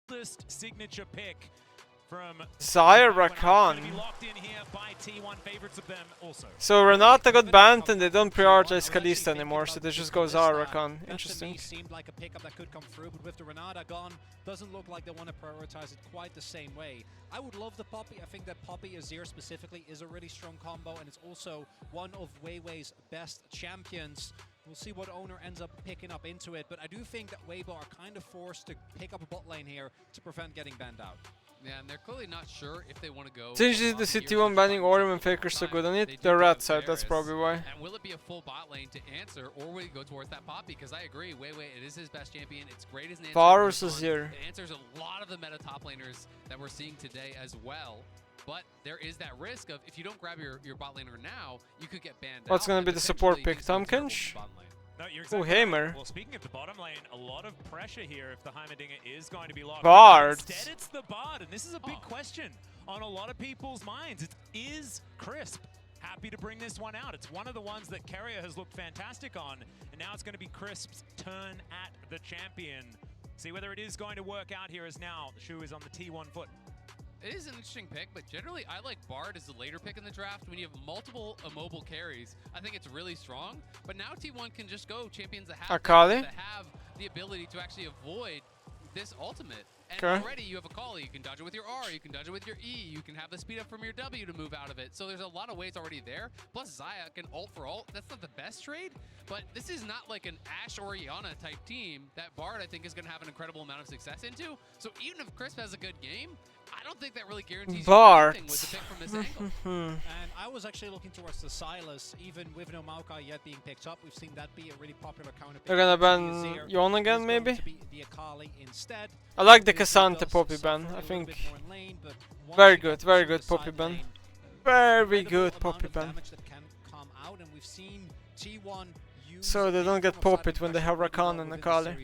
Oldest signature pick from Zaya Rakan. So Renata got banned and they don't prioritize Kalista anymore, so they just go Zaya Rakan. Interesting. Seemed like a pickup that could come through, but with the Renata gone, doesn't look like they want to prioritize it quite the same way. I would love the Poppy. I think that Poppy Azir specifically is a really strong combo, and it's also one of Weiwei's best champions. We'll see what owner ends up picking up into it, but I do think that Weibo are kind of forced to pick up a bot lane here to prevent getting banned out. Yeah, and they're clearly not sure if they want to go. Since the CT1 banning Orium and Faker so good on it, the rat side, that's probably why. And will it be a full bot lane to answer, or will he go towards that Poppy? Because I agree, Weiwei, it is his best champion. It's great as an answer. Varus is here. It answers a lot of the meta top laners that we're seeing today as well. But there is that risk of, if you don't grab your bot laner now, you could get banned out. What's gonna be the support pick? Tomkinch? No, you're exactly Oh, Hammer. Right. Well, speaking of the bottom lane, a lot of pressure here if the Heimerdinger is going to be locked. Bard. Instead, it's the Bard, and this is a big question on a lot of people's minds. Is Crisp happy to bring this one out? It's one of the ones that Carrier has looked fantastic on, and now it's going to be Crisp's turn at the champion. See whether it is going to work out here, as now the shoe is on the T1 foot. It is an interesting pick, but generally I like Bard as the later pick in the draft. When you have multiple immobile carries, I think it's really strong. But now T1 can just go champions that have the ability to actually avoid this ultimate. And already you have a Akali, you can dodge it with your R, you can dodge it with your E, you can have the speed up from your W to move out of it. So there's a lot of ways already there. Plus Zaya can ult for ult. That's not the best trade, but this is not like an Ashe Orianna type team that Bard I think is going to have an incredible amount of success into. So even if Crisp has a good game, I don't think that really guarantees anything with the pick from this angle. And I was actually looking towards the Sylas, even with no Maokai yet being picked up. We've seen that be a really popular counter pick. They're gonna ban Yon again, maybe? The Akali instead. I like the Cassante Poppy ban, I think. Very good Poppy ban. Very good Poppy ban. So they don't get poppied when they have Rakan and Akali.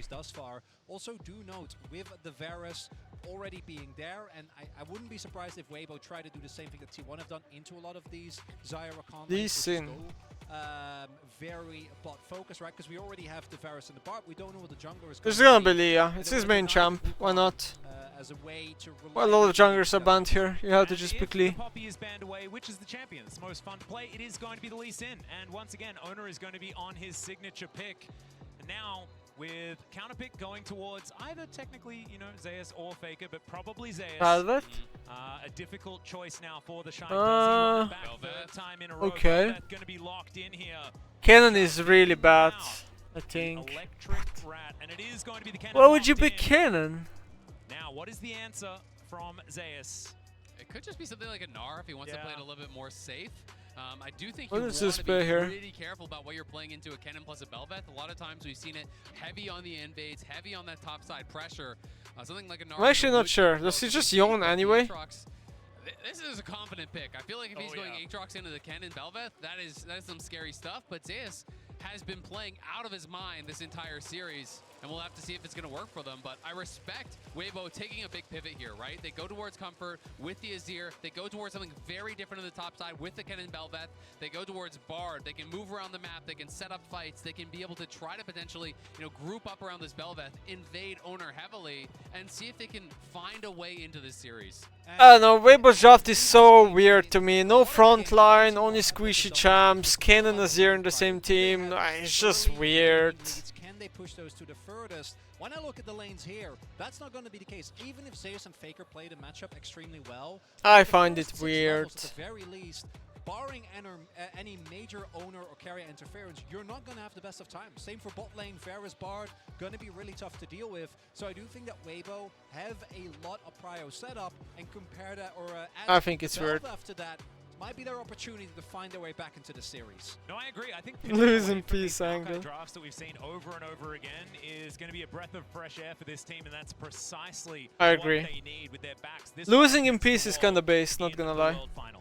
Also do note, with the Varus already being there, and I wouldn't be surprised if Weibo tried to do the same thing that T1 have done into a lot of these Zaya Rakan lanes, very bot focus, right? Because we already have the Varus and the Bard. We don't know what the jungler is going to be. It's gonna be Leah. It's his main champ. Why not? As a way to well, a lot of junglers are banned here. You have to just pick Lee. If the Poppy is banned away, which is the champion that's most fun to play? It is going to be the Lee Sin. And once again, owner is going to be on his signature pick. And now, with counter pick going towards either technically, you know, Zeus or Faker, but probably Zeus. Velvet? A difficult choice now for the Shine. Does he back third time in a row? Okay. Velvet gonna be locked in here. Cannon is really bad, I think. Electric Rat, and it is going to be the Cannon. Why would you pick Cannon? Now, what is the answer from Zeus? It could just be something like a Gnar if he wants to play it a little bit more safe. I do think you what want is this to play be here? really careful about what you're playing into a Kennen plus a Bel'Veth. A lot of times we've seen it heavy on the invades, heavy on that top side pressure. Something like a Gnar. I'm actually not sure. Does he just yawn anyway? This is a confident pick. I feel like if he's going Aatrox into the Kennen Bel'Veth, that is some scary stuff. But Zeus has been playing out of his mind this entire series, and we'll have to see if it's going to work for them. But I respect Weibo taking a big pivot here, right? They go towards comfort with the Azir. They go towards something very different on the top side with the Kennen Bel'Veth. They go towards Bard. They can move around the map. They can set up fights. They can be able to try to potentially, you know, group up around this Bel'Veth, invade owner heavily, and see if they can find a way into this series. I don't know, Weibo's draft is so weird to me. No front line, only squishy champs, Ken and Azir in the same team. It's just weird. Can they push those to the furthest? When I look at the lanes here, that's not going to be the case. Even if Zeus and Faker play the matchup extremely well, I find it weird. At the very least, barring any major owner or carrier interference, you're not going to have the best of times. Same for bot lane, Varus, Bard, going to be really tough to deal with. So I do think that Weibo have a lot of prio setup, and compare that, or I think it's weird. After that, might be their opportunity to find their way back into the series. No, I agree. I think losing piece angle drafts that we've seen over and over again is going to be a breath of fresh air for this team, and that's precisely what they need with their backs. Losing in peace is kind of base, not gonna lie.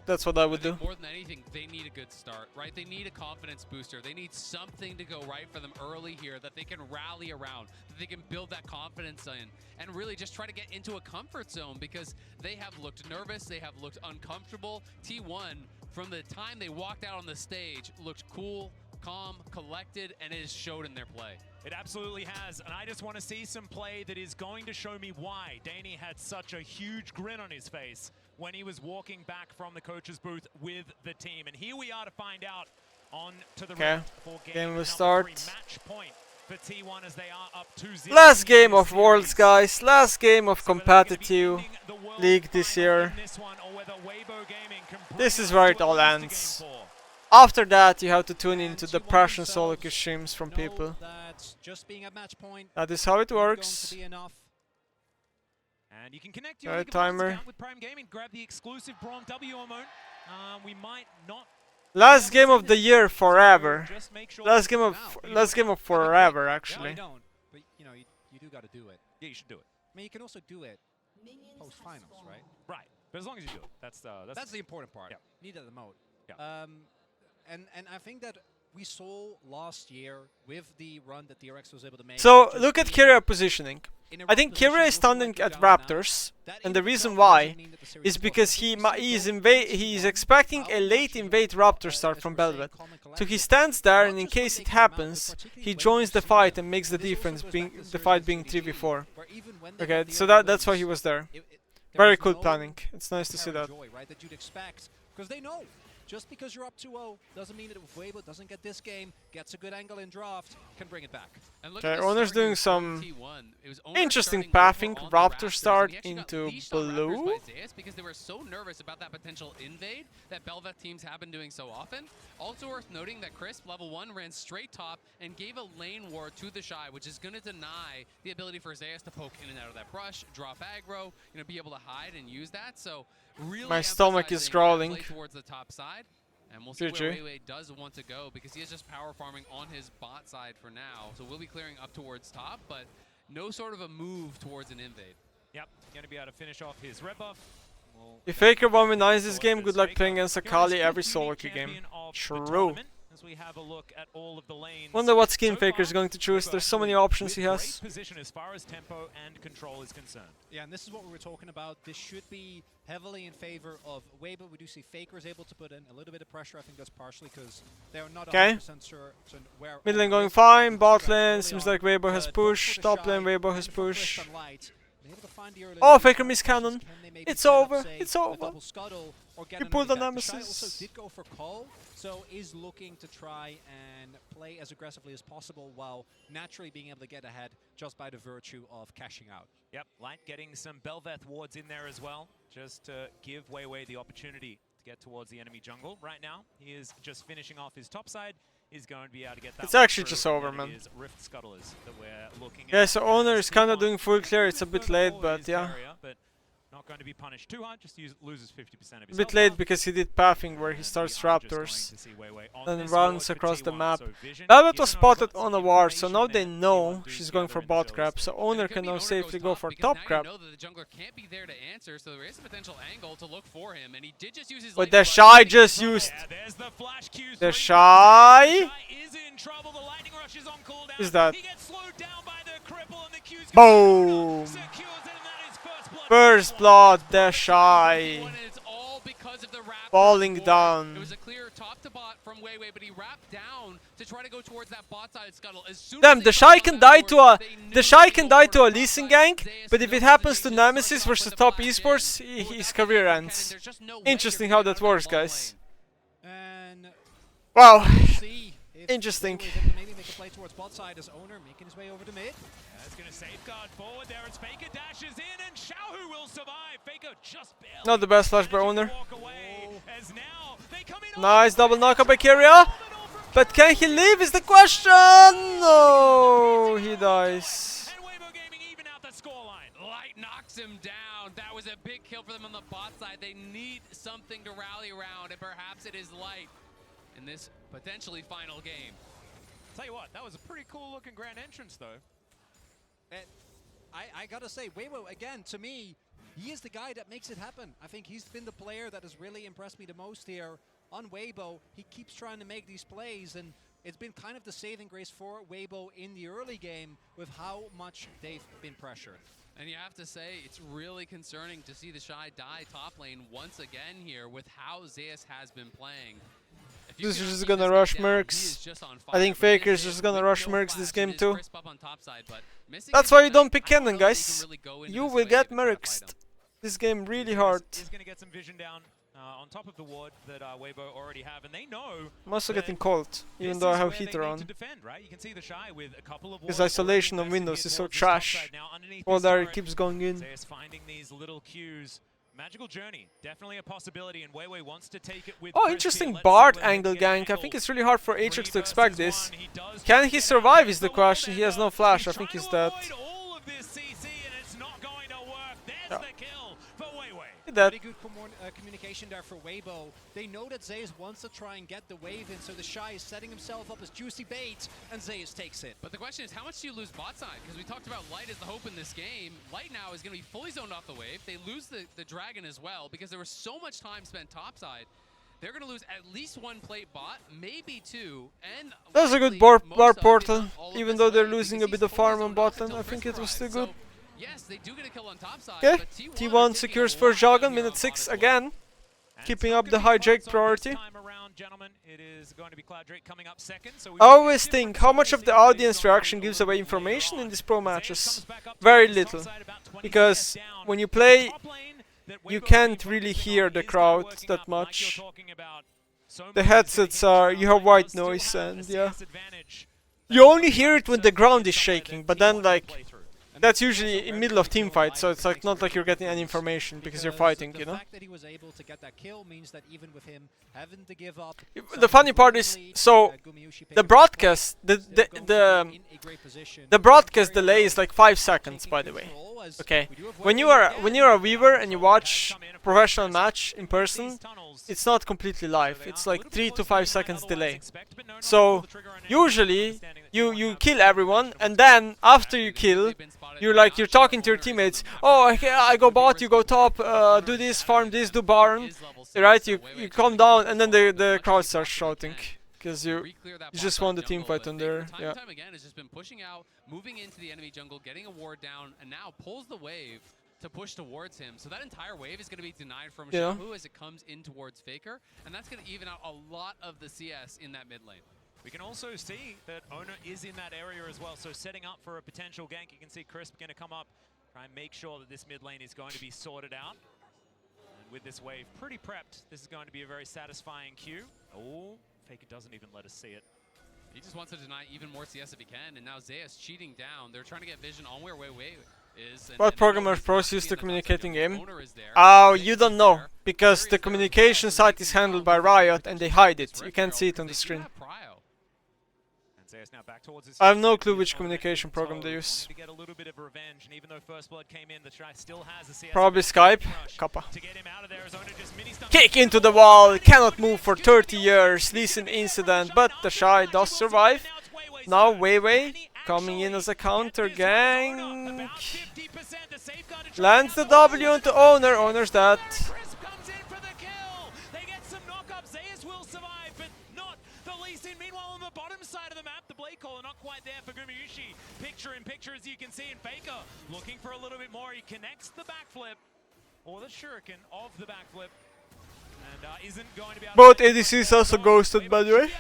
That's what I would do. More than anything, they need a good start, right? They need a confidence booster. They need something to go right for them early here that they can rally around, that they can build that confidence in, and really just try to get into a comfort zone, because they have looked nervous, they have looked uncomfortable. T1, from the time they walked out on the stage, looked cool, calm, collected, and it has showed in their play. It absolutely has, and I just want to see some play that is going to show me why Danny had such a huge grin on his face when he was walking back from the coach's booth with the team. And here we are to find out on to the Okay, for game will number start. 3, match point for T1 as they are up 2-0. Last game of Worlds, guys. Last game of competitive league this year. This is where it all ends. After that, you have to tune into the Prussian solo queue streams from people. That is how it works. And you can connect Got a your timer. account with Prime Gaming, grab the exclusive Brom W emote. We might not. Last game of the year forever. Just make sure Last game of forever, No, actually. you don't. But you know, you do got to do it. Yeah, you should do it. I mean, you can also do it post-finals, right? Right, but as long as you do it, That's the important part. Yeah. You need that emote. Yeah. And I think that we saw last year with the run that DRX was able to make. So just look at being Kyria positioning. in a I think rough position Kyria is looking like standing you're at down and out. Raptors, That and in the reason itself why doesn't mean that the series is is because lost. he's expecting a late invade Raptor start from Velvet. So he stands there, and in case it happens, he joins the fight and makes the difference, being the fight being 3v4. Okay, so that's why he was there. Very cool planning. It's nice to see that. Right, that you'd expect, because they know. Just because you're up 2-0 doesn't mean that if Weibo doesn't get this game, gets a good angle in draft, can bring it back. And look Okay, at the Owner's start doing here for some T1. It was Owner interesting starting over pathing. on the Raptor Raptors, start and he actually got into leashed on Raptors blue. by Zeus because they were so nervous about that potential invade that Bel'Veth teams have been doing so often. Also worth noting that Crisp, level 1, ran straight top and gave a lane ward to the Shy, which is going to deny the ability for Zeus to poke in and out of that brush, drop aggro, be able to hide and use that. So really My stomach is emphasizing growling. play towards the top side. And we'll see GG. where Weiwei does want to go because he is just power farming on his bot side for now. So we'll be clearing up towards top, but no sort of a move towards an invade. Yep, going to be able to finish off his red buff. If Faker 1v9s this game, good luck playing against Akali every solo queue game. True. As we have a look at all of the lanes. Wonder what skin So Faker is far, going to choose. There's so many Weibo options he with has. great position as far as tempo and control is concerned. Yeah, and this is what we were talking about. This should be heavily in favor of Weibo. We do see Faker is able to put in a little bit of pressure. I think that's partially because they're not 100% sure where. Mid lane going fine. Bot lane seems like Weibo has push. Top lane Weibo has push. Oh, Faker missed cannon. It's over. It's over. He pulled the Nemesis. Also did go for Cole, so is looking to try and play as aggressively as possible while naturally being able to get ahead just by the virtue of cashing out. Yep, Light getting some Bel'Veth wards in there as well, just to give Weiwei the opportunity to get towards the enemy jungle. Right now, he is just finishing off his top side. He's going to be able to get that. It's one actually through, just over, and it man. is Rift Scuttlers that we're looking Yeah, at. so Owner is kind of T1 doing full clear. It's a bit further late, forward but his yeah. area, but not going to be punished too hard, just loses 50% of his A bit health late bar. because he did pathing where he And starts we are just Raptors. going to see Weiwei on Then this runs board for across the T1. map. So Vision Velvet given was over spotted some on a ward, so now information they there. know T1 do she's see going other for bot individuals. grab, so And Owner it could can be now Owner safely goes go top for because top now grab. You know that the jungler can't be there to answer, so there is a potential angle to look for him, and he did just use his But lightning the rush. Shy just used Yeah, there's the flash Q3. the Shy. Is in trouble. The lightning rush is on cooldown. Is that? He gets slowed down by the cripple and the Q's Boom. secures it, and that is First blood, the Shy. And it's all because of the Raptors Falling ward. down. It was a clear top to bot from Weiwei, but he wrapped down to try to go towards that bot side scuttle. As soon Damn, as the they Shy got can on die that to board, a they knew the Shy they can could die go to for a the Lee bot Sin side. gank, Zeus but if knows it that happens they to just Nemesis started off versus with a top flash esports, in. Well, his that's career a ends. There's just no way Interesting you're how gonna that get out works, of that guys. And Wow. we'll see if Interesting. Weibo is able to maybe make a play towards bot side as Owner making his way over to mid. It's going to safeguard forward there as Faker dashes in, and Xiaohu will survive. Faker just barely. Not the best flash by managing to Owner. walk away, as now they come in Nice all double the way. knockup by Kyria. But can he leave is the question. No, he dies. And Weibo Gaming even out the scoreline. Light knocks him down. That was a big kill for them on the bot side. They need something to rally around, and perhaps it is Light in this potentially final game. Tell you what, that was a pretty cool looking grand entrance though. And I gotta say, Weibo, again, to me, he is the guy that makes it happen. I think he's been the player that has really impressed me the most here on Weibo. He keeps trying to make these plays, and it's been kind of the saving grace for Weibo in the early game with how much they've been pressured. And you have to say, it's really concerning to see the Shy die top lane once again here with how Zeus has been playing. If This is just gonna rush Mercs. I think Faker's just gonna rush Mercs this game too. That's why you don't pick Kennen, guys. You will get Mercs this game really hard. He's going to get some vision down on top of the ward that Weibo already have, and they know. I'm also getting cold, even though I have heater on. Defend, right? You can see the Shy with a couple of his isolation on Windows is so trash. All there it keeps going in. Finding these little cues. Magical Journey, definitely a possibility, and Weiwei wants to take it with. Oh, interesting Bard angle gank. I think it's really hard for Ajax to expect this. Can he survive is the question. He has no flash. I think he's dead. Very good communication there for Weibo. They know that Zeus wants to try and get the wave in, so the Shy is setting himself up as juicy bait, and Zeus takes it. But the question is, how much do you lose bot side? Because we talked about Light as the hope in this game. Light now is going to be fully zoned off the wave. They lose the Dragon as well, because there was so much time spent topside. They're going to lose at least one plate bot, maybe two, and that was a good bar portal, even though they're losing a bit of farm on bot lane. I think it was still good. Yes, they do get a kill on top side. Okay, T1 secures first Jargon, minute 6 again. Keeping up the high Drake priority. I always think how much of the audience reaction gives away information in these pro matches. Very little. Because when you play, you can't really hear the crowd that much. The headsets are, you have white noise, and yeah. You only hear it when the ground is shaking, but then like, that's usually in middle of team fight, so it's like not like you're getting any information because you're fighting, you know. The funny part is, so the broadcast, the broadcast delay is like 5 seconds, by the way. Okay, when you are a viewer and you watch professional match in person, it's not completely live. It's like 3 to 5 seconds delay. So usually you kill everyone, and then after you kill, you're talking to your teammates. Oh, I go bot, you go top. Do this, farm this, do Baron. Right? You calm down, and then the crowd starts shouting because you just won the team fight on there. Yeah. Time again has just been pushing out, moving into the enemy jungle, getting a ward down, and now pulls the wave to push towards him. So that entire wave is going to be denied from Shahu as it comes in towards Faker, and that's going to even out a lot of the CS in that mid lane. We can also see that Owner is in that area as well, so setting up for a potential gank. You can see Crisp going to come up, try and make sure that this mid lane is going to be sorted out. And with this wave pretty prepped, this is going to be a very satisfying queue. Oh, Faker doesn't even let us see it. He just wants to deny even more CS if he can, and now Zeus cheating down. They're trying to get vision on where Weiwei is. What programmers pros use to communicate in game? Oh, you don't know, because the communication site is handled by Riot and they hide it. You can't see it on the screen. I have no clue which communication program they use. Probably Skype. Kappa. Kick into the wall, cannot move for 30 years, recent incident, but the Shy does survive. Now Weiwei coming in as a counter gank. Lands the W onto Owner, Owner's dead. Not quite there for Gumayushi. Picture in picture, as you can see, in Faker looking for a little bit more. He connects the backflip, or the shuriken of the backflip, and isn't going to be able both ADCs also ghosted, by the way.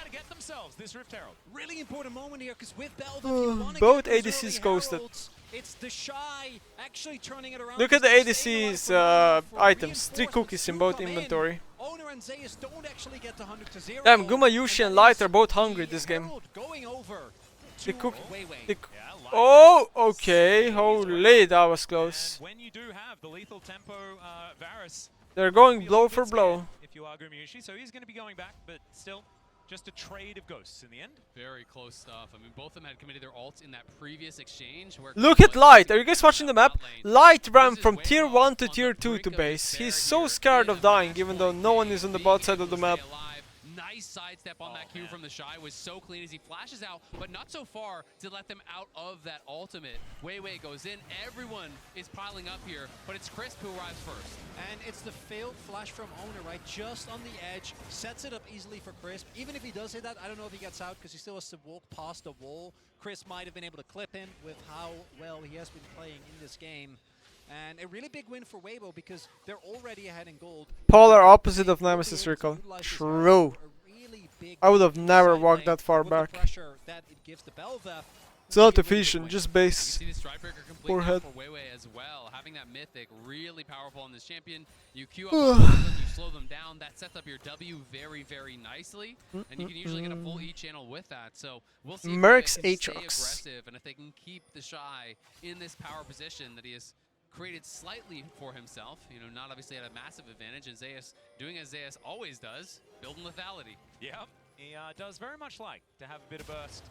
Really important moment here, because with Belva, both ADCs ghosted. It's the Shy actually turning it around. Look at the ADC's items. 3 cookies in both inventory. Owner and Zeus don't actually get to 100 to 0. Damn, Gumayushi and Light are both hungry this game. Going over the cook. Oh, okay. Holy, that was close. When you do have the lethal tempo, Varus, they're going blow for blow. If you are Gumayushi, so he's going to be going back, but still. Just a trade of ghosts in the end. Very close stuff. I mean, both of them had committed their ults in that previous exchange. Where look at Light. Are you guys watching the map? Light ran from tier 1 to tier 2 to base. He's so scared of dying, even though no one is on the bot side of the map. Nice sidestep on that Q from the Shy was so clean as he flashes out, but not so far to let them out of that ultimate. Weiwei goes in, everyone is piling up here, but it's Crisp who arrives first. And it's the failed flash from Owner, right? Just on the edge, sets it up easily for Crisp. Even if he does hit that, I don't know if he gets out because he still has to walk past the wall. Crisp might have been able to clip him with how well he has been playing in this game. And a really big win for Weibo because they're already ahead in gold. Polar opposite of Nemesis recall. True. A really big big I would have never side walked lane that far with the back. pressure that it gives the Belva. It's not Really, really efficient, good just You base. see the Strikebreaker complete Poor now head. for Weiwei as well. Having that Mythic really powerful on this champion. You queue up on them, you slow them down. That sets up your W very, very nicely. And you can usually get a full E channel with that. So we'll see if Mercs Weiwei can stay Aatrox. aggressive and if they can keep the Shy in this power position that he has created slightly for himself. You know, not obviously at a massive advantage. And Zeus doing as Zeus always does, building lethality. Yep, he does very much like to have a bit of burst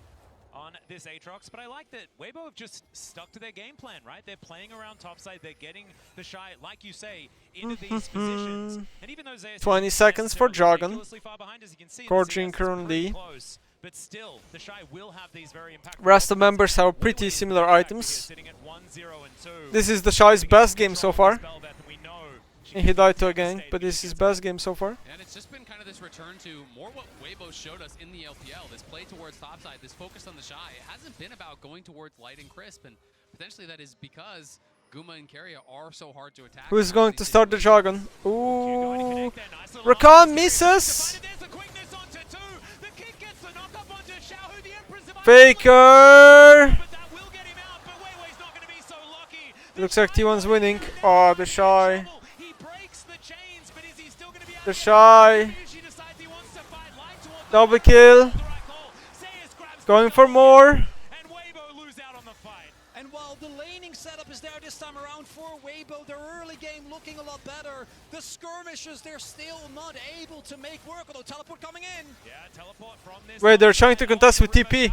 on this Aatrox, but I like that Weibo have just stuck to their game plan, right? They're playing around topside, they're getting the Shy, like you say, into these positions. And even though Zeus 20 isn't seconds for necessarily Jargon. ridiculously far behind, as you can see, Gorging is currently. pretty close, but still, the Shy will have these very impactful Rest of moments. members have Weibo pretty is similar back here, items. sitting at 1-0 and 2. This is the Shy's best game so far. Spelldeath, and we know she And he can died to a devastate gank, but this is his against best game so far. And it's just been kind of this return to more what Weibo showed us in the LPL. This play towards topside, this focus on the Shy. It hasn't been about going towards light and crisp, and potentially that is because Guma and Keria are so hard to attack. Who is going to start the Jargon? Going to Ooh. connect there, nice little Rakan option. misses. There's the quickness onto two. The kick gets the knock up onto Xiaohu, the Empress of Faker. but that will get him out, but Weiwei's not going to be so lucky. The Looks like Shy T1's goes winning. down, Oh, the in Shy. trouble. He breaks the chains, but is he still going to be able The to Shy. She decides he wants to fight light towards the Double back. kill. The right call. Zeus grabs the Going for double more. and Weibo lose out on the fight. And while the laning setup is there this time around for Weibo, their early game looking a lot better. The skirmishes, they're still not able to make work, although teleport coming in. Yeah, teleport from this. Wait, they're trying to contest with TP.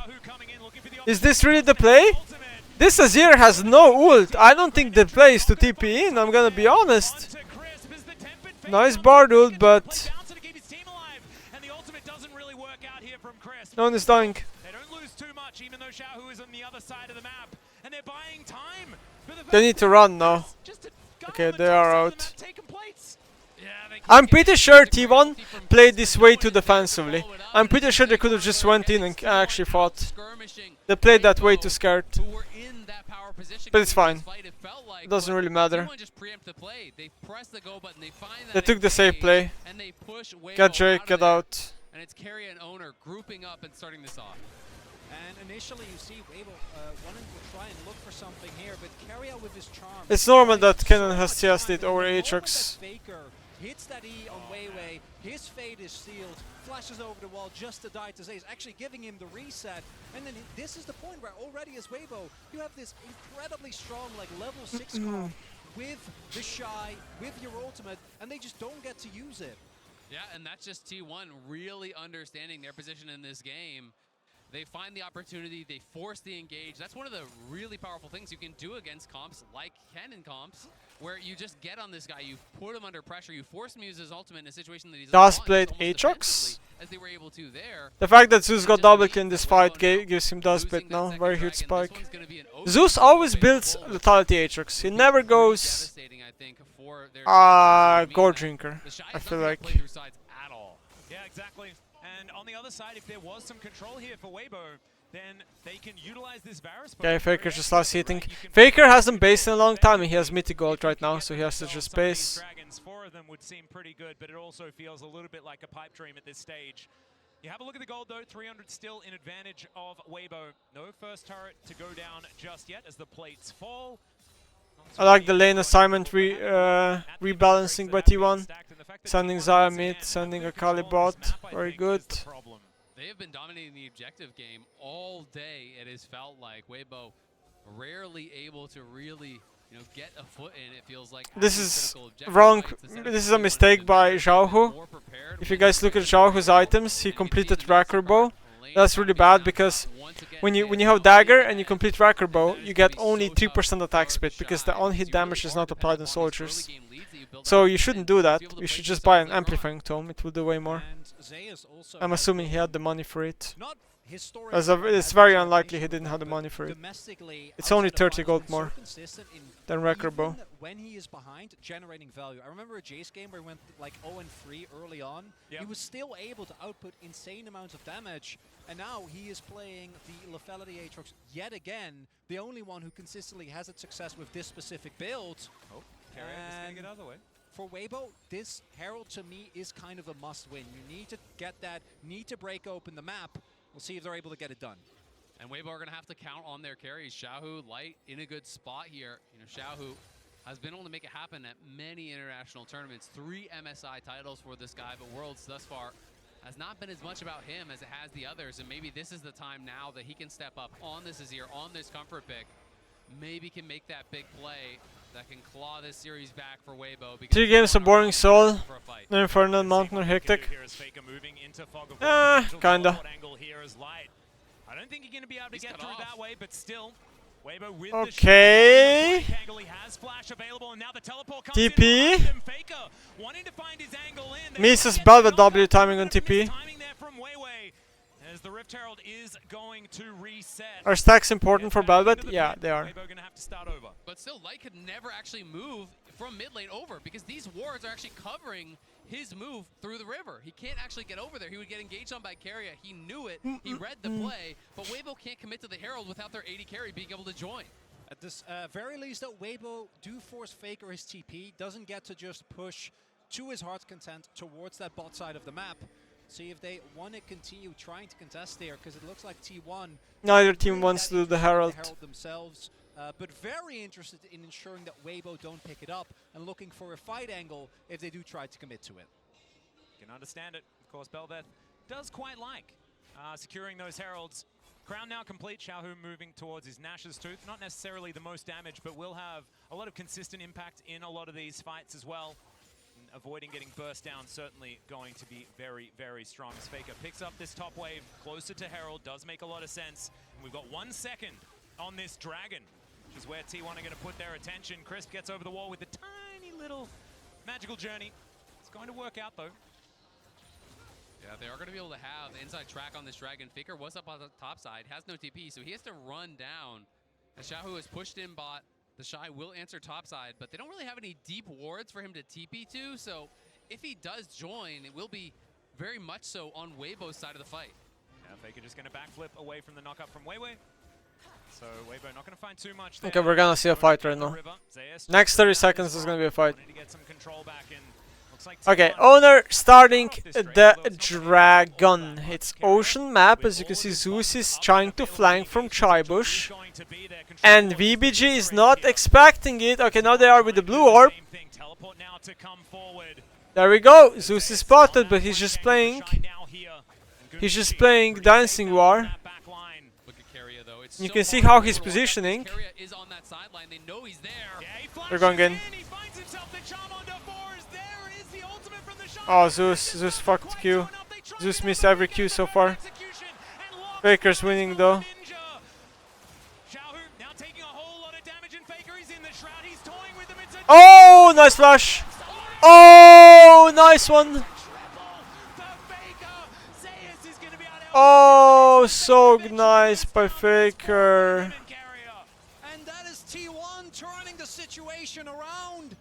Is this really the play? This Azir has no ult. I don't think the play is to TP in, I'm gonna be honest. Nice Bard ult, but no one is dying. They don't lose too much, even though Xiaohu is on the other side of the map, and they're buying time. They need to run now. Just to go Okay, on the they top are side of the out. map, taking plates. Yeah, they I'm keep pretty getting sure it. T1 played this way too defensively. I'm pretty sure they could have just went in and actually fought. Skirmishing They played that way too scared. who were in that power position But it's going into fine. this fight, it felt like, It doesn't but really matter. T1 just preempt the play. They press the go button, they find that They took the safe engage, play. and they push Weibo Get Drake, of get there. out. And it's Keria and Owner grouping up and starting this off. And initially you see Weibo wanting to try and look for something here, but Keria with his charm. It's normal that so Kenan much has CS'd time, it over and the moment Aatrox. that Faker hits that E on Weiwei, his fate is sealed, flashes over the wall just to die to Zeus, actually giving him the reset. And then this is the point where already as Weibo, you have this incredibly strong like level 6 comp with the Shy, with your ultimate, and they just don't get to use it. Yeah, and that's just T1 really understanding their position in this game. They find the opportunity, they force the engage. That's one of the really powerful things you can do against comps like Kenan comps, where you just get on this guy, you put him under pressure, you force him to use his ultimate in a situation that he's Dust Blade Aatrox. as they were able to there. The fact that Zeus got double kill in this fight gives him Dust Blade now. Very huge spike. Zeus always builds lethality Aatrox. He never goes Gore Drinker, I feel like. At all. Yeah, exactly. And on the other side, if there was some control here for Weibo, then they can utilize this Varus. Okay, Faker's just last hitting. Faker hasn't based in a long time and he has mythic gold right now, so he has to just base. Dragons, 4 of them would seem pretty good, but it also feels a little bit like a pipe dream at this stage. You have a look at the gold though, 300 still in advantage of Weibo. No first turret to go down just yet as the plates fall. I like the lane assignment rebalancing by T1. Sending Zaya mid, sending a Kali bot. Very good. They have been dominating the objective game all day. It has felt like Weibo rarely able to really, get a foot in. It feels like this is wrong. This is a mistake by Xiaohu. If you guys look at Xiaohu's items, he completed Wrecker Bow. That's really bad because when you have dagger and you complete Wrecker Bow, you get only 3% attack speed because the on-hit damage is not applied on soldiers. So you shouldn't do that. You should just buy an amplifying tome. It will do way more. I'm assuming he had the money for it. It's very unlikely he didn't have the money for it. It's only 30 gold more than Wrecker Bow. When he is behind, generating value. I remember a Jace game where he went like 0-3 early on. He was still able to output insane amounts of damage, and now he is playing the lethality Aatrox yet again, the only one who consistently has had success with this specific build. Oh, Keria is going to get out of the way. for Weibo, this Herald to me is kind of a must-win. You need to get that, need to break open the map. We'll see if they're able to get it done. And Weibo are going to have to count on their carries. Xiaohu, Light in a good spot here. You know, Xiaohu has been able to make it happen at many international tournaments. 3 MSI titles for this guy, but Worlds thus far has not been as much about him as it has the others. And maybe this is the time now that he can step up on this Azir, on this comfort pick. Maybe can make that big play that can claw this series back for Weibo. 3 games of Boring Soul. No Infernal Mountain or Hectic. Kinda. I don't think you're going to be able to get through that way, but still, Weibo with okay. the has flash available, and now the teleport comes TP. in Faker, wanting to find his angle in. Misses Velvet W timing on TP. Timing there from Weiwei, as the Rift Herald is going to reset. Are stacks important for Velvet? Yeah, they are. Weibo gonna have to start over. But still, Light could never actually move from mid lane over because these wards are actually covering his move through the river. He can't actually get over there. He would get engaged on by Keria. He knew it. He read the play, but Weibo can't commit to the Herald without their AD carry being able to join. At this very least, though, Weibo do force Faker his TP. Doesn't get to just push to his heart's content towards that bot side of the map. See if they want to continue trying to contest there, because it looks like T1. Neither team wants to do the Herald. Themselves, but very interested in ensuring that Weibo don't pick it up and looking for a fight angle if they do try to commit to it. Can understand it. Of course, Belveth does quite like securing those Heralds. Crown now complete. Xiaohu moving towards his Nash's Tooth. Not necessarily the most damage, but will have a lot of consistent impact in a lot of these fights as well. And avoiding getting burst down, certainly going to be very, very strong. As Faker picks up this top wave closer to Herald, does make a lot of sense. And we've got 1 second on this Dragon, which is where T1 are going to put their attention. Crisp gets over the wall with a tiny little magical journey. It's going to work out, though. Yeah, they are going to be able to have the inside track on this Dragon. Faker was up on the top side, has no TP, so he has to run down. As Xiaohu has pushed in bot, the Shy will answer top side, but they don't really have any deep wards for him to TP to, so if he does join, it will be very much so on Weibo's side of the fight. Yeah, Faker just going to backflip away from the knockup from Weiwei. So Weibo not going to find too much there. Okay, we're gonna see a fight right now. Next 30 seconds is gonna be a fight. Okay, owner starting the Dragon. It's ocean map. As you can see, Zeus is trying to flank from Chaibush. And WBG is not expecting it. Okay, now they are with the blue orb. There we go. Zeus is spotted, but he's just playing. He's just playing Dancing War. You can see how he's positioning. They're going in. Oh, Zeus fucked Q. Zeus missed every Q so far. Faker's winning though. Oh, nice flash. Oh, nice one. Oh, so nice by Faker. And that is T1 turning the situation around.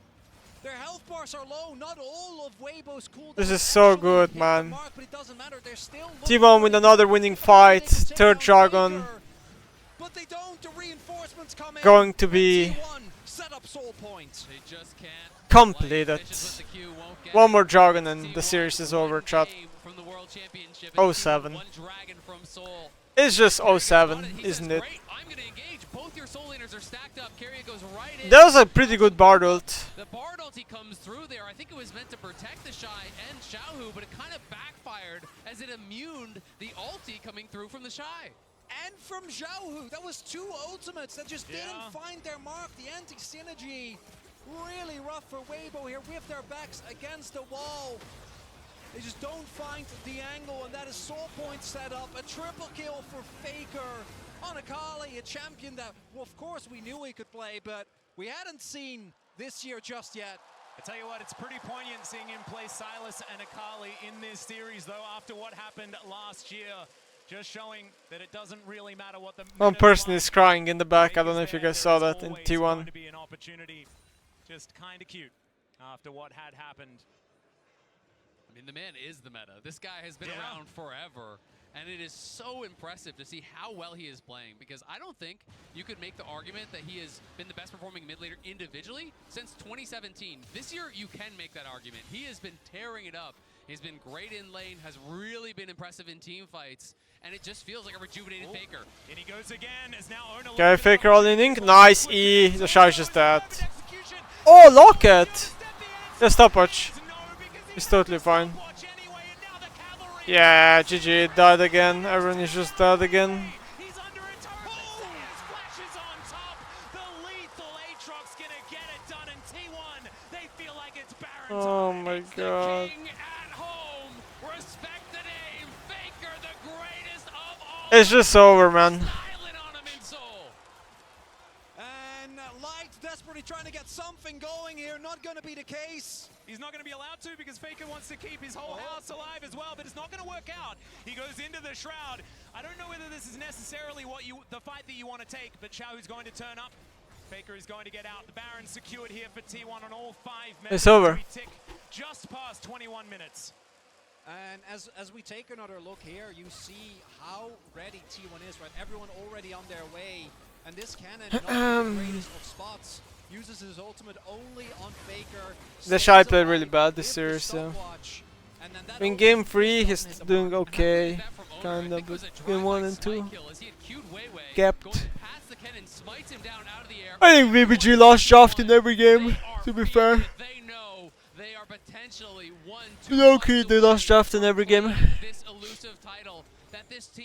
Their health bars are low. Not all of Weibo's cooldown. This is so good, man. Mark, but it doesn't matter. They're still T1 with another winning fight. 3rd Dragon. But they don't. The reinforcements come in. Going to be set up soul points. They just can't completed. One more Dragon and the series is over, chat. 07. It's just 07, isn't it? That was a pretty good Bard ult. The Bard ulti comes through there. I think it was meant to protect the Shy and Xiaohu, but it kind of backfired as it immuned the ulti coming through from the Shy. And from Xiaohu, that was 2 ultimates that just didn't find their mark. The anti-synergy, really rough for Weibo here with their backs against the wall. They just don't find the angle, and that is soul point set up. A triple kill for Faker on Akali, a champion that, well, of course we knew he could play, but we hadn't seen this year just yet. I tell you what, it's pretty poignant seeing him play Sylas and Akali in this series, though, after what happened last year. Just showing that it doesn't really matter what the one person is crying in the back. I don't know if you guys saw that in T1. Be an opportunity. Just kind of cute after what had happened. I mean, the man is the meta. This guy has been around forever. And it is so impressive to see how well he is playing, because I don't think you could make the argument that he has been the best performing mid laner individually since 2017. This year, you can make that argument. He has been tearing it up. He's been great in lane, has really been impressive in team fights, and it just feels like a rejuvenated Faker. And he goes again, as now Owner Okay, Faker all in ink. Nice E. The shot is just that. Oh, Locket! The stopwatch. It's totally fine. Yeah, GG, died again. Everyone is just dead again. He's under attack. Splashes on top. The lethal Aatrox gonna get it done, and T1, they feel like it's Baron Oh time. my It's the god. King at home. Respect the name. Faker, the greatest of all. It's just over, man. Silent on him in soul. And Light desperately trying to get something going here. Not going to be the case. He's not going to be allowed to because Faker wants to keep his whole house alive as well, but it's not going to work out. He goes into the Shroud. I don't know whether this is necessarily the fight that you want to take, but Xiaohu's going to turn up. Faker is going to get out. The Baron secured here for T1 on all 5 minutes. It's over. We tick just past 21 minutes. And as we take another look here, you see how ready T1 is, right? Everyone already on their way. And this cannon, not the greatest of spots, uses his ultimate only on Faker. The Shy played really bad this series, so. In game 3, he's doing okay. Kinda, but game 1 and 2, gapped. I think WBG lost draft in every game, to be fair. Low-key, they lost draft in every game.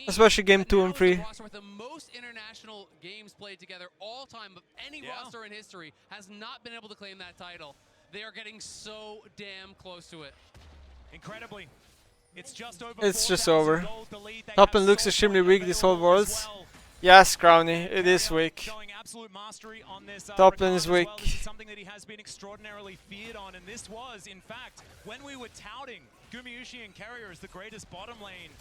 Especially game 2 and 3. With the most international games played together all time of any roster in history has not been able to claim that title. They are getting so damn close to it. Incredibly. It's just over. It's just over. Toppen looks extremely weak this whole Worlds. Yes, Crowny, it is weak. Top lane is weak. This is something that he has been extraordinarily feared on, and this was, in fact, when we were touting Gumayusi and Carrier as the greatest bottom lane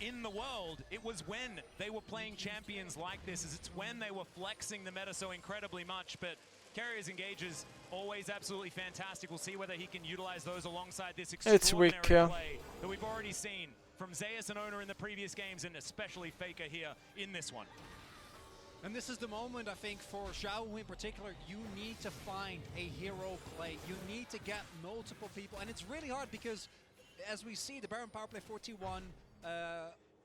in the world, it was when they were playing champions like this. It's when they were flexing the meta so incredibly much. But Carrier's engages always absolutely fantastic. We'll see whether he can utilize those alongside this extraordinary play that we've already seen from Zeus and Owner in the previous games, and especially Faker here in this one. And this is the moment, I think, for Xiaohu in particular. You need to find a hero play. You need to get multiple people. And it's really hard because, as we see, the Baron power play 41,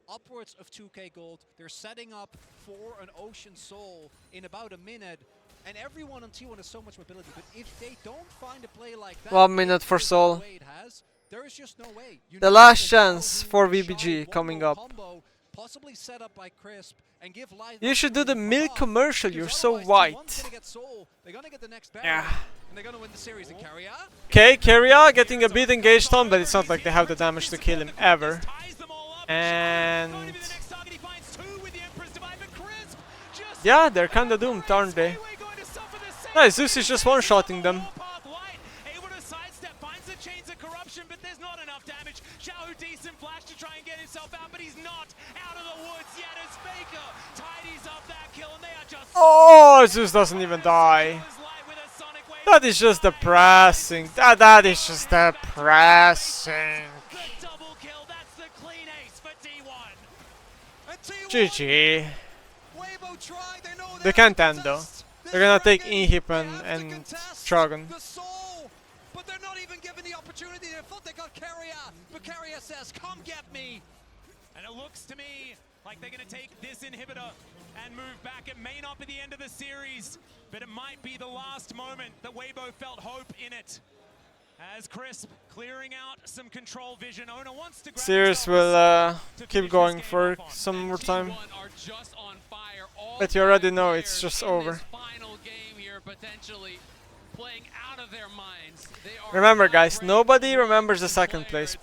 upwards of 2k gold. They're setting up for an Ocean Soul in about a minute. And everyone on T1 has so much mobility. But if they don't find a play like that, 1 minute for Soul. There is just no way. The last chance for WBG coming up. Possibly set up by Crisp and give Light. You should do the milk commercial, you're so white. Yeah. And they're gonna win the series in Carrier. Okay, Carrier getting a bit engaged on, but it's not like they have the damage to kill him ever. And yeah, they're kinda doomed, aren't they? Nice, Zeus is just one-shotting them. Xiaohu decent flash to try and get himself out, but he's not out of the woods yet as Faker tidies up that kill, and they are just... Oh, Zeus doesn't even die. That is just depressing. That is just depressing. The double kill, that's the clean ace for T1. GG. They can't end though. They're gonna take Inhip and Dragon. But they're not even given the opportunity. They thought they got Carrier, but Carrier says, "Come get me." And it looks to me like they're going to take this inhibitor and move back. It may not be the end of the series, but it might be the last moment that Weibo felt hope in it. As Crisp clearing out some control vision. Owner wants to grab Series will keep going for some more time. But you already know it's just over. Remember guys, nobody remembers the second place.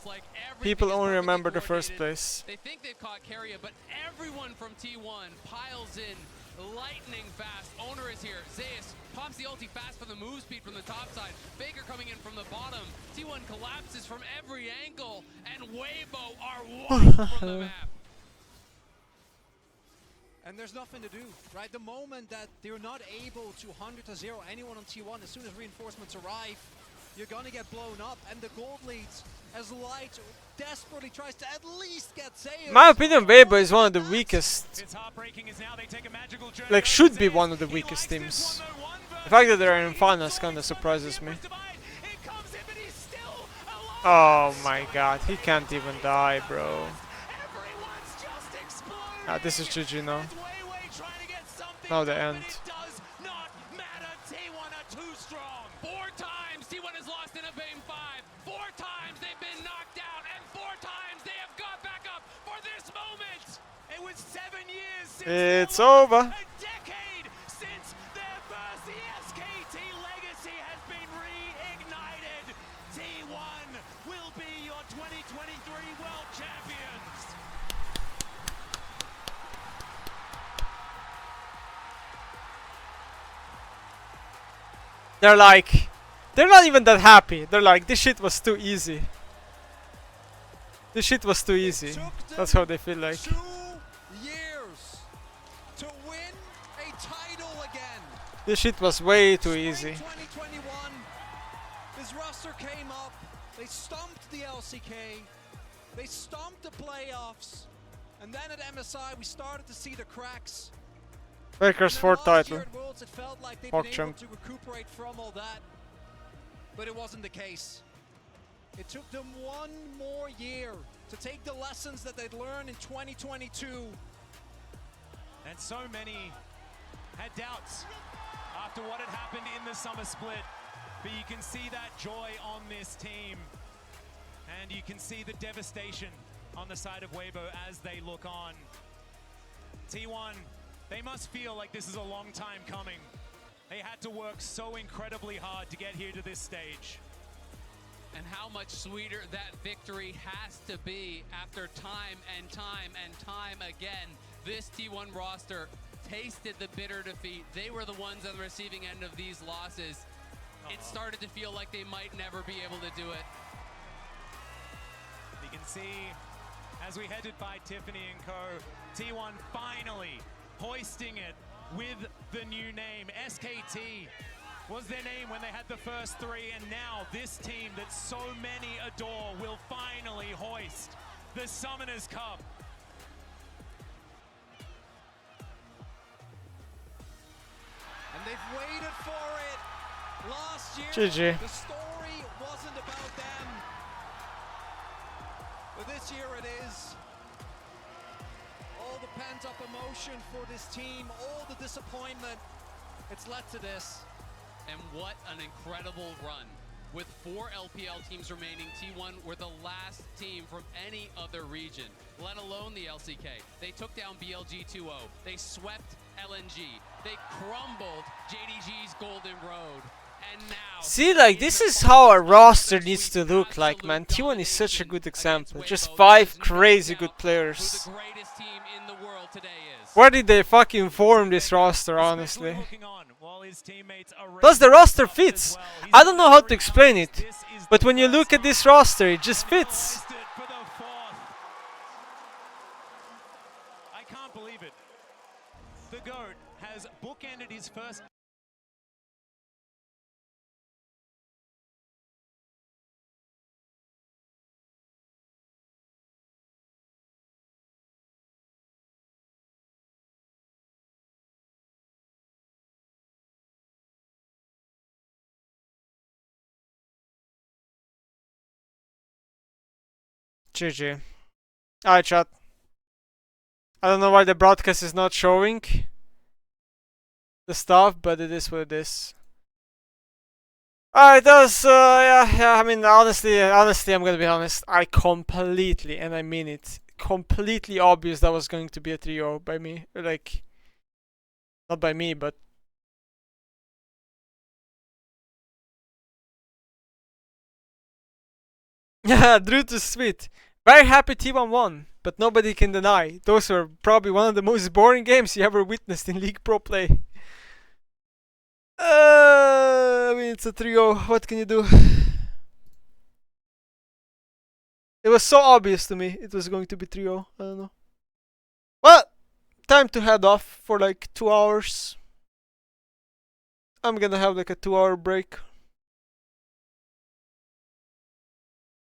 People only remember the first place. They think they've caught Carrier, but everyone from T1 piles in lightning fast. Owner is here. Zeus pops the ulti fast for the move speed from the top side. Baker coming in from the bottom. T1 collapses from every angle, and Weibo are wiped from the map. And there's nothing to do, right? The moment that they're not able to 100-0 anyone on T1, as soon as reinforcements arrive, you're gonna get blown up, and the gold leads as Light desperately tries to at least get saves. In my opinion, Weibo is one of the weakest. It's heartbreaking as now they take a magical journey. Like, should be one of the weakest teams. The fact that they're in finals kinda surprises me. Oh my god, he can't even die, bro. Ah, this is GG now. Now the end. Four times T1 has lost in a game 5. 4 times they've been knocked out, and 4 times they have got back up for this moment. It was 7 years since It's over. a decade since their first. The SKT legacy has been reignited. T1 will be your 2023 World Champions. They're like, they're not even that happy. They're like, this shit was too easy. This shit was too easy. That's how they feel like. 2 years to win a title again. This shit was way too easy. 2021, this roster came up, they stomped the LCK, they stomped the playoffs, and then at MSI we started to see the cracks. Baker's And then fourth last year title. at Worlds, it felt like they'd Hawk been able champ. to recuperate from all that, but it wasn't the case. It took them 1 more year to take the lessons that they'd learned in 2022. And so many had doubts after what had happened in the summer split. But you can see that joy on this team. And you can see the devastation on the side of Weibo as they look on. T1, they must feel like this is a long time coming. They had to work so incredibly hard to get here to this stage. And how much sweeter that victory has to be after time and time and time again. This T1 roster tasted the bitter defeat. They were the ones on the receiving end of these losses. It started to feel like they might never be able to do it. You can see as we headed by Tiffany and co, T1 finally hoisting it with the new name. SKT was their name when they had the first 3, and now this team that so many adore will finally hoist the Summoners Cup. And they've waited for it. Last year, GG. the story wasn't about them. But this year it is. All the pent-up emotion for this team, all the disappointment, it's led to this. And what an incredible run. With 4 LPL teams remaining, T1 were the last team from any other region, let alone the LCK. They took down BLG 2-0. They swept LNG. They crumbled JDG's Golden Road. And now, See, like, this is how a roster needs to look like, man. T1 is such a good example. Just 5 crazy good players. who the greatest team in the world today is. Where did they fucking form this roster, honestly? Looking on while his teammates are Plus, the ready roster to fits. as well. He's I don't know how to very explain honest. it, This is but the when you first look at this roster, it just fits. hoisted for the 4th. I can't believe it. The GOAT has bookended his first GG. Alright, chat. I don't know why the broadcast is not showing the stuff, but it is what it is. Alright, that was, yeah, I mean, honestly, I'm gonna be honest. I completely, and I mean it, completely obvious that was going to be a 3-0 by me. Like, not by me, but yeah, Drew to sweet. Very happy T1 won, but nobody can deny those were probably one of the most boring games you ever witnessed in League Pro play. I mean, it's a 3-0. What can you do? It was so obvious to me it was going to be 3-0. I don't know. Well, time to head off for like 2 hours. I'm gonna have like a 2-hour break.